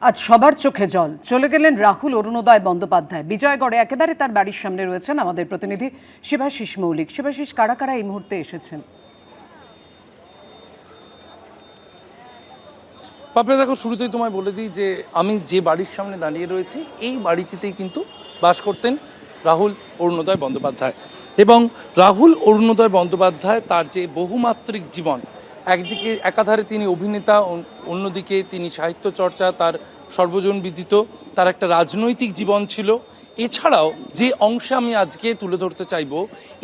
আজ সবার চোখে জল, চলে গেলেন রাহুল অরুণোদয় বন্দ্যোপাধ্যায়। বিজয়গড়ে একেবারে তার বাড়ির সামনে রয়েছেন আমাদের প্রতিনিধি শিবাশিস মৌলিক। শিবাশিস, কারা কারা এই মুহূর্তে এসেছেন? পাপড়া, দেখো, শুরুতেই তোমায় বলে দিই যে আমি যে বাড়ির সামনে দাঁড়িয়ে রয়েছি এই বাড়িটিতেই কিন্তু বাস করতেন রাহুল অরুণোদয় বন্দ্যোপাধ্যায়। এবং রাহুল অরুণোদয় বন্দ্যোপাধ্যায় তার যে বহুমাত্রিক জীবন, একদিকে একাধারে তিনি অভিনেতা, অন্যদিকে তিনি সাহিত্য চর্চা, তার সর্বজন বিদিত তার একটা রাজনৈতিক জীবন ছিল। এছাড়াও যে অংশে আমি আজকে তুলে ধরতে চাইব,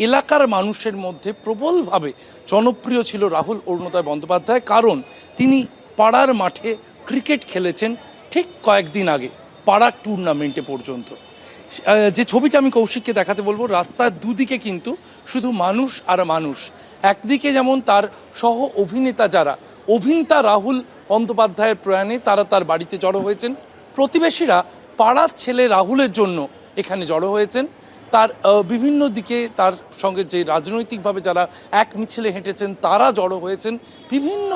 এলাকার মানুষের মধ্যে প্রবলভাবে জনপ্রিয় ছিল রাহুল অরুণোদয় বন্দ্যোপাধ্যায়, কারণ তিনি পাড়ার মাঠে ক্রিকেট খেলেছেন ঠিক কয়েকদিন আগে, পাড়ার টুর্নামেন্টে পর্যন্ত। যে ছবিটা আমি কৌশিককে দেখাতে বলবো, রাস্তার দুদিকে কিন্তু শুধু মানুষ আর মানুষ। একদিকে যেমন তার সহ অভিনেতা যারা, অভিনেতা রাহুল বন্দ্যোপাধ্যায়ের প্রয়াণে তারা তার বাড়িতে জড়ো হয়েছেন, প্রতিবেশীরা পাড়ার ছেলে রাহুলের জন্য এখানে জড়ো হয়েছেন। তার বিভিন্ন দিকে তার সঙ্গে যে রাজনৈতিকভাবে যারা এক মিছিলে হেঁটেছেন তারা জড়ো হয়েছেন, বিভিন্ন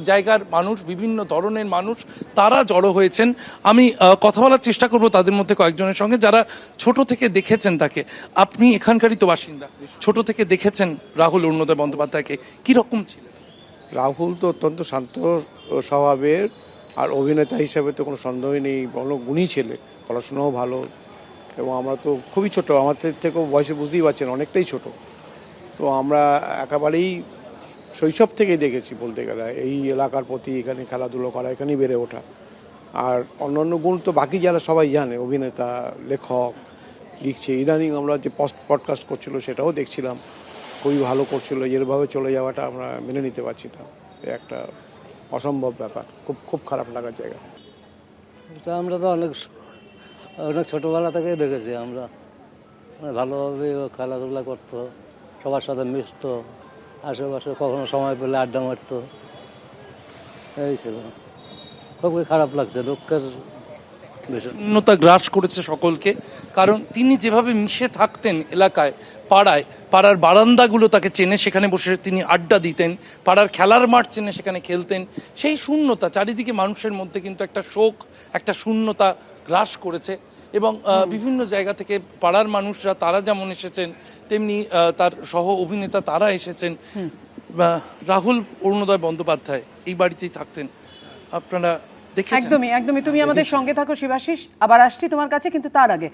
জায়গার মানুষ, বিভিন্ন ধরনের মানুষ তারা জড়ো হয়েছেন। আমি কথা বলার চেষ্টা করব তাদের মধ্যে কয়েকজনের সঙ্গে যারা ছোট থেকে দেখেছেন তাকে। আপনি এখানকারই তো বাসিন্দা, ছোট থেকে দেখেছেন রাহুল অরুণোদয় বন্দ্যোপাধ্যায়কে, কীরকম ছিল? রাহুল তো অত্যন্ত শান্ত স্বভাবের, আর অভিনেতা হিসাবে তো কোনো সন্দেহই নেই, বড় গুণী ছেলে, পড়াশোনাও ভালো। এবং আমরা তো খুবই ছোট, আমাদের থেকেও বয়সে বুঝতেই পারছেন অনেকটাই ছোট। তো আমরা একেবারেই শৈশব থেকেই দেখেছি বলতে গেলে এই এলাকার প্রতি, এখানে খেলাধুলো করা, এখানেই বেড়ে ওঠা। আর অন্যান্য গুণ তো বাকি যারা সবাই জানে, অভিনেতা, লেখক, লিখছে। ইদানিং আমরা যে পডকাস্ট করছিল সেটাও দেখছিলাম, খুবই ভালো করছিল। এরভাবে চলে যাওয়াটা আমরা মেনে নিতে পারছি না, একটা অসম্ভব ব্যাপার, খুব খুব খারাপ লাগার জায়গা। এটা আমরা তো অনেক ছোটোবেলা থেকেই দেখেছি আমরা, ভালোভাবে খেলাধুলা করতো, সবার সাথে মিশতো, আশেপাশে কখনো সময় পেলে আড্ডা মারতো, এই ছিল। খুবই খারাপ লাগছে, দুঃখের বিষয়। শূন্যতা গ্রাস করেছে সকলকে, কারণ তিনি যেভাবে মিশে থাকতেন এলাকায়, পাড়ায়, পাড়ার বারান্দাগুলো তাকে চেনে, সেখানে বসে তিনি আড্ডা দিতেন, পাড়ার খেলার মাঠ চেনে, সেখানে খেলতেন। সেই শূন্যতা চারিদিকে মানুষের মধ্যে কিন্তু একটা শোক, একটা শূন্যতা গ্রাস করেছে। এবং বিভিন্ন জায়গা থেকে পাড়ার মানুষরা তারা যেমন এসেছেন, তেমনি তার সহ অভিনেতা তারা এসেছেন। রাহুল অরুণোদয় বন্দ্যোপাধ্যায় এই বাড়িতেই থাকতেন, আপনারা একদমই একদমই। তুমি আমাদের সঙ্গে থাকো শিবাশিস, আবার আসছি তোমার কাছে, কিন্তু তার আগে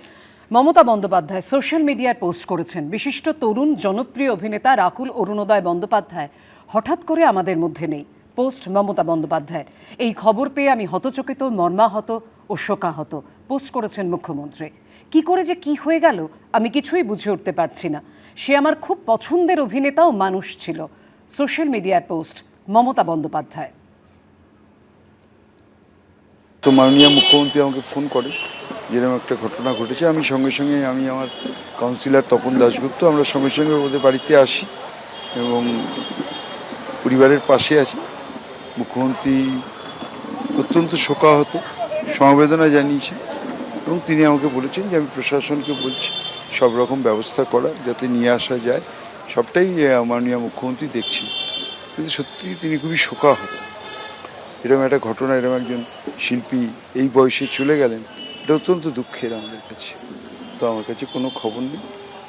মমতা বন্দ্যোপাধ্যায় সোশ্যাল মিডিয়ায় পোস্ট করেছেন, বিশিষ্ট তরুণ জনপ্রিয় অভিনেতা রাহুল অরুণোদয় বন্দ্যোপাধ্যায় হঠাৎ করে আমাদের মধ্যে নেই। পোস্ট মমতা বন্দ্যোপাধ্যায়ের। এই খবর পেয়ে আমি হতচকিত, মর্মাহত ও শোকাহত। পোস্ট করেছেন মুখ্যমন্ত্রী। কি করে যে কি হয়ে গেল আমি কিছুই বুঝে উঠতে পারছি না। সে আমার খুব পছন্দের অভিনেতা ও মানুষ ছিল। সোশ্যাল মিডিয়ায় পোস্ট মমতা বন্দ্যোপাধ্যায়। তো মাননীয় মুখ্যমন্ত্রী আমাকে ফোন করে, যেরকম একটা ঘটনা ঘটেছে। আমি সঙ্গে সঙ্গে, আমি আমার কাউন্সিলর তপন দাশগুপ্ত, আমরা সঙ্গে সঙ্গে ওদের বাড়িতে আসি এবং পরিবারের পাশে আছি। মুখ্যমন্ত্রী অত্যন্ত শোকাহত, সমবেদনা জানিয়েছেন এবং তিনি আমাকে বলেছেন যে আমি প্রশাসনকে বলছি সব রকম ব্যবস্থা করা যাতে নিয়ে আসা যায়, সবটাই মাননীয় মুখ্যমন্ত্রী দেখছেন। কিন্তু সত্যি তিনি খুবই শোকাহত। এরকম একটা ঘটনা, এরকম একজন শিল্পী এই বয়সে চলে গেলেন, এটা অত্যন্ত দুঃখের আমাদের কাছে। তো আমার কাছে কোনো খবর নেই,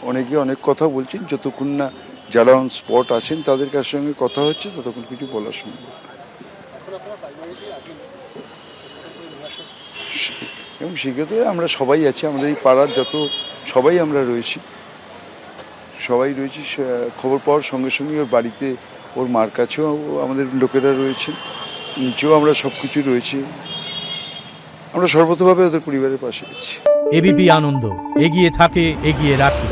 অনেকে অনেক কথা বলছেন, যতক্ষণ না যারা অন স্পট আছেন তাদের কার সঙ্গে কথা হচ্ছে ততক্ষণ কিছু বলা সম্ভব। এবং সেক্ষেত্রে আমরা সবাই আছি, আমাদের এই পাড়ার যত সবাই আমরা রয়েছি, খবর পাওয়ার সঙ্গে সঙ্গে ওর বাড়িতে, ওর মার কাছেও আমাদের লোকেরা রয়েছে, নিচেও আমরা সব কিছু রয়েছি। আমরা সর্বতভাবে ওদের পরিবারের পাশে আছি। এবিপি আনন্দ, এগিয়ে থাকে, এগিয়ে রাখে।